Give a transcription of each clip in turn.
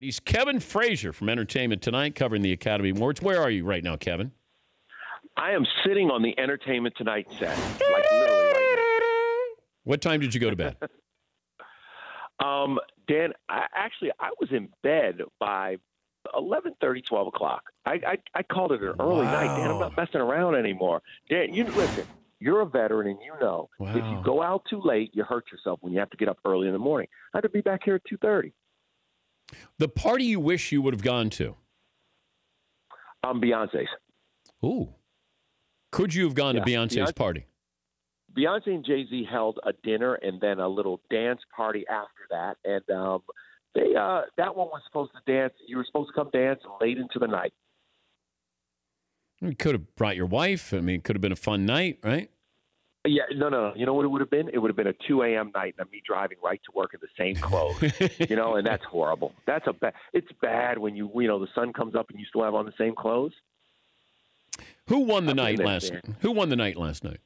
He's Kevin Frazier from Entertainment Tonight, covering the Academy Awards. Where are you right now, Kevin? I am sitting on the Entertainment Tonight set, like literally right What time did you go to bed? Dan, I was in bed by 11:30, 12 o'clock. I called it an early night, Dan. I'm not messing around anymore. Dan, listen, you're a veteran, and you know if you go out too late, you hurt yourself when you have to get up early in the morning. I had to be back here at 2:30. The party you wish you would have gone to? Beyonce's. Ooh. Could you have gone to Beyonce's party? Beyonce and Jay-Z held a dinner and then a little dance party after that. And that one was supposed to dance. You were supposed to come dance late into the night. You could have brought your wife. I mean, it could have been a fun night, right? Yeah, no. You know what it would have been? It would have been a 2 a.m. night and me driving right to work in the same clothes. And that's horrible. It's bad when the sun comes up and you still have on the same clothes. Who won the night last night?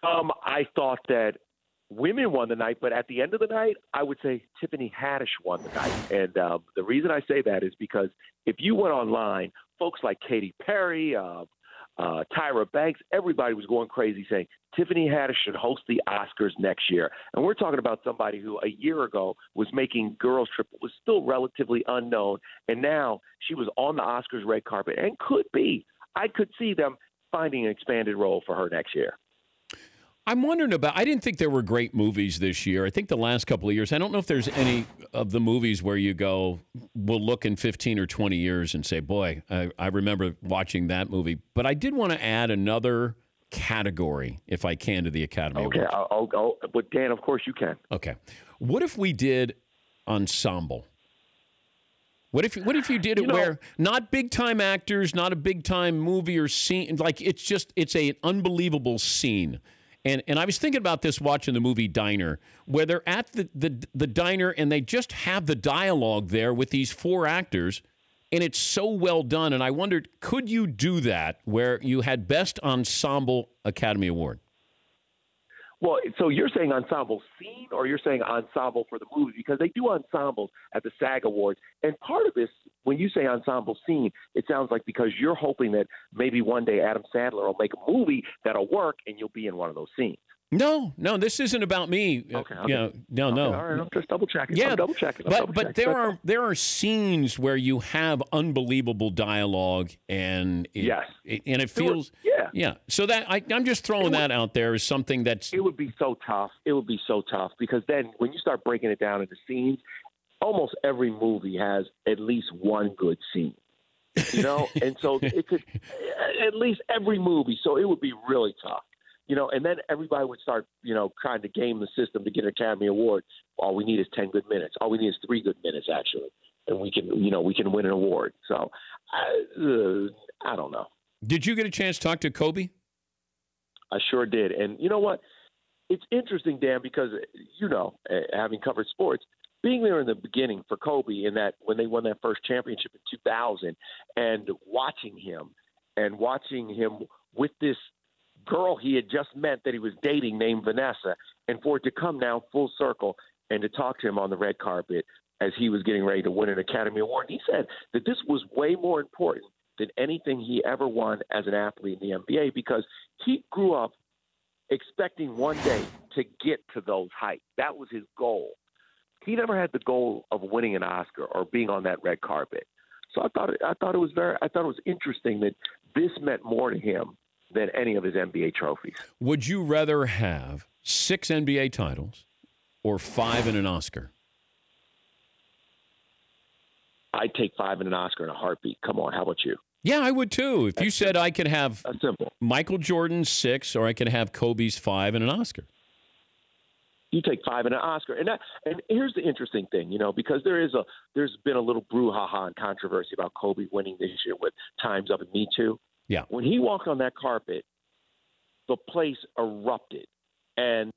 I thought that women won the night, but at the end of the night, I would say Tiffany Haddish won the night. And the reason I say that is because if you went online, folks like Katy Perry, Tyra Banks, everybody was going crazy saying Tiffany Haddish should host the Oscars next year. And we're talking about somebody who a year ago was making Girls Trip, was still relatively unknown, and now she was on the Oscars red carpet and I could see them finding an expanded role for her next year. I'm wondering I didn't think there were great movies this year. I think the last couple of years, I don't know if there's any of the movies where you go, we'll look in 15 or 20 years and say, boy, I remember watching that movie. But I did want to add another category, if I can, to the Academy Awards. Okay, but Dan, of course you can. Okay. What if we did ensemble? What if you did it where not big-time actors, not a big-time movie or scene, like it's an unbelievable scene. And I was thinking about this watching the movie Diner, where they're at the diner and they just have the dialogue there with these four actors, and it's so well done. And I wondered, could you do that where you had Best Ensemble Academy Award? Well, so you're saying ensemble scene or you're saying ensemble for the movie? Because they do ensembles at the SAG Awards. And part of this, when you say ensemble scene, it sounds like because you're hoping that maybe one day Adam Sandler will make a movie that'll work and you'll be in one of those scenes. No, this isn't about me. Okay. No. All right, I'm just double checking. Yeah, I'm double checking. But there are scenes where you have unbelievable dialogue and it feels So that I'm just throwing that out there as something that's it would be so tough. It would be so tough because then when you start breaking it down into scenes, almost every movie has at least one good scene. And so it could at least every movie. So it would be really tough. And then everybody would start, trying to game the system to get an Academy Award. All we need is 10 good minutes. All we need is 3 good minutes, actually. And we can win an award. So I don't know. Did you get a chance to talk to Kobe? I sure did. And you know what? It's interesting, Dan, because, having covered sports, being there in the beginning for Kobe in that when they won that first championship in 2000 and watching him with this girl he had just met that he was dating named Vanessa, and for it to come now full circle and to talk to him on the red carpet as he was getting ready to win an Academy Award. He said that this was way more important than anything he ever won as an athlete in the NBA because he grew up expecting one day to get to those heights. That was his goal. He never had the goal of winning an Oscar or being on that red carpet. So I thought it was interesting that this meant more to him than any of his NBA trophies. Would you rather have 6 NBA titles or 5 and an Oscar? I'd take 5 and an Oscar in a heartbeat. Come on, how about you? Yeah, I would too. If you said I could have Michael Jordan's 6 or I could have Kobe's 5 and an Oscar. You take 5 and an Oscar. And here's the interesting thing, because there's been a little brouhaha and controversy about Kobe winning this year with Time's Up and Me Too. Yeah. When he walked on that carpet, the place erupted. And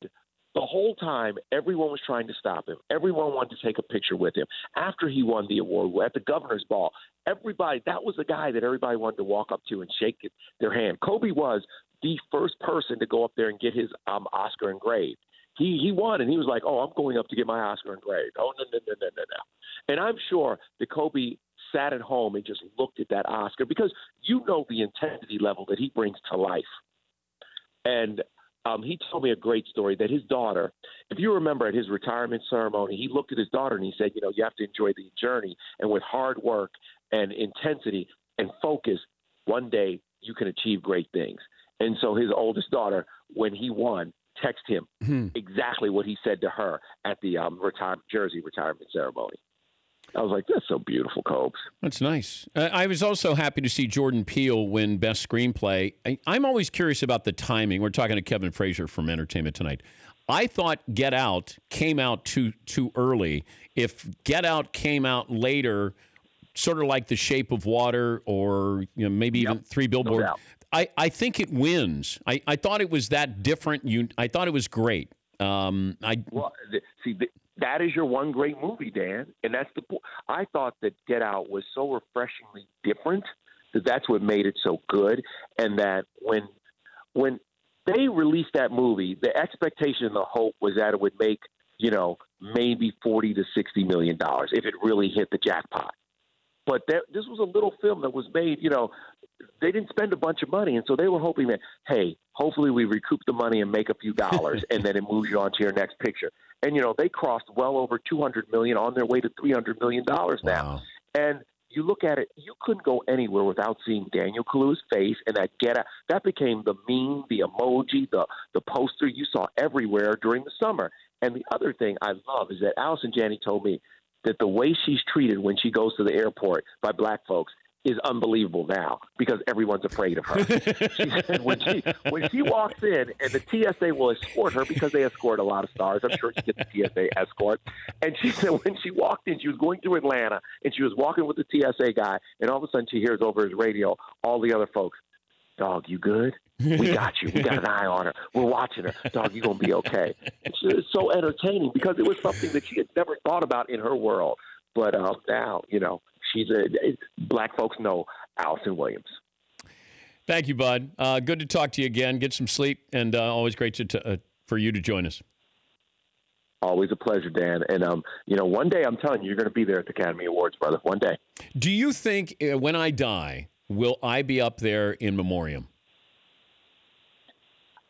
the whole time, everyone was trying to stop him. Everyone wanted to take a picture with him. After he won the award at the governor's ball, that was the guy that everybody wanted to walk up to and shake their hand. Kobe was the first person to go up there and get his Oscar engraved. he won, and he was like, "Oh, I'm going up to get my Oscar engraved." Oh, no. And I'm sure that Kobe sat at home and just looked at that Oscar because you know the intensity level that he brings to life. And he told me a great story that his daughter, if you remember at his retirement ceremony, he looked at his daughter and he said, you have to enjoy the journey. And with hard work and intensity and focus, one day you can achieve great things. And so his oldest daughter, when he won, texted him exactly what he said to her at the Jersey retirement ceremony. I was like, that's so beautiful, Cobes. That's nice. I was also happy to see Jordan Peele win Best Screenplay. I'm always curious about the timing. We're talking to Kevin Frazier from Entertainment Tonight. I thought Get Out came out too early. If Get Out came out later, sort of like The Shape of Water or maybe even Three Billboards, I think it wins. I thought it was that different. I thought it was great. That is your one great movie, Dan, and that's I thought that Get Out was so refreshingly different that's what made it so good, and that when they released that movie, the expectation and the hope was that it would make maybe $40 to $60 million if it really hit the jackpot. But this was a little film that was made, they didn't spend a bunch of money, and so they were hoping that, hey, hopefully we recoup the money and make a few dollars, and then it moves you on to your next picture. And, they crossed well over $200 million on their way to $300 million now. Wow. And you look at it, you couldn't go anywhere without seeing Daniel Kaluuya's face, and that Get Out. That became the meme, the emoji, the poster you saw everywhere during the summer. And the other thing I love is that Allison Janney told me that the way she's treated when she goes to the airport by black folks is unbelievable now because everyone's afraid of her. She said when she walks in and the TSA will escort her because they escort a lot of stars. I'm sure she gets the TSA escort. And she said when she walked in, she was going through Atlanta and she was walking with the TSA guy, and all of a sudden she hears over his radio all the other folks, "Dog, you good? We got you. We got an eye on her. We're watching her. Dog, you're going to be okay." And she was so entertaining because it was something that she had never thought about in her world. But now, she's black folks know Allison Williams. Thank you, bud. Good to talk to you again. Get some sleep, and always great for you to join us. Always a pleasure, Dan. And, one day I'm telling you, you're going to be there at the Academy Awards, brother. One day. Do you think when I die, will I be up there in memoriam?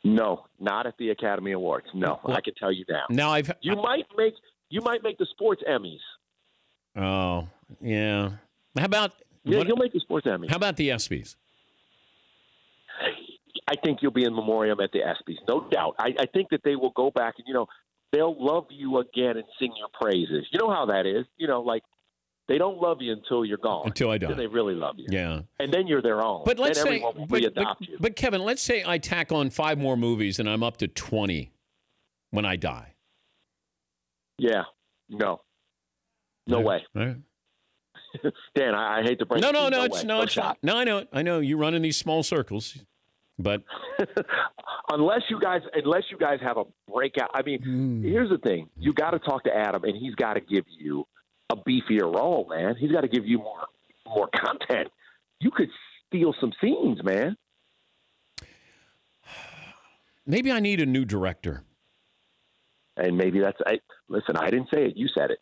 No, not at the Academy Awards. No, well, I can tell you now. You might make the sports Emmys. Oh, yeah. How about you'll make the sports Emmys. How about the ESPYs? I think you'll be in memoriam at the ESPYs, no doubt. I think that they will go back and they'll love you again and sing your praises. You know how that is. They don't love you until you're gone. Until I die. Then they really love you. Yeah. And then you're their own. But let's say, you. But Kevin, let's say I tack on 5 more movies and I'm up to 20 when I die. Yeah. No. No way. All right. Dan, I hate to break it. No, it's fine. No, I know it. I know you run in these small circles, but unless you guys have a breakout. I mean, here's the thing: you got to talk to Adam, and he's got to give you a beefier role, man. He's got to give you more content. You could steal some scenes, man. Maybe I need a new director. And maybe listen, I didn't say it. You said it.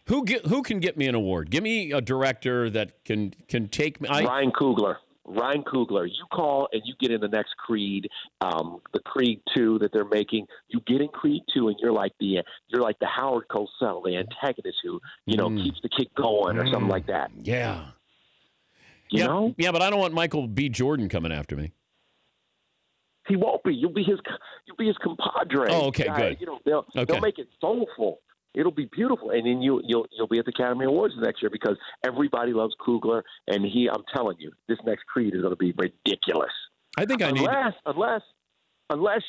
Who can get me an award? Give me a director that can take me. Ryan Coogler. You call and you get in the next Creed, the Creed 2 that they're making. You get in Creed 2 and you're like the Howard Cosell, the antagonist who keeps the kick going or something like that. Yeah. You know? Yeah, but I don't want Michael B. Jordan coming after me. He won't be. You'll be his compadre. Oh, okay, good. They'll make it soulful. It'll be beautiful, and then you'll be at the Academy Awards next year because everybody loves Coogler, and I'm telling you, this next Creed is going to be ridiculous. I think unless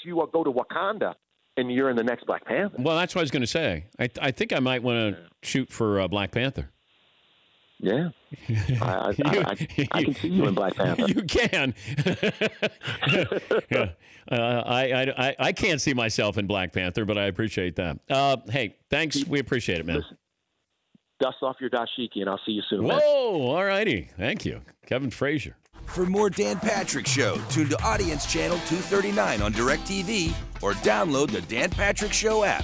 you go to Wakanda and you're in the next Black Panther. Well, that's what I was going to say. I think I might want to shoot for Black Panther. Yeah, I can see you in Black Panther. You can. Yeah. I can't see myself in Black Panther, but I appreciate that. Hey, thanks. We appreciate it, man. Listen, dust off your dashiki, and I'll see you soon. Whoa, man. All righty. Thank you. Kevin Frazier. For more Dan Patrick Show, tune to Audience Channel 239 on DirecTV or download the Dan Patrick Show app.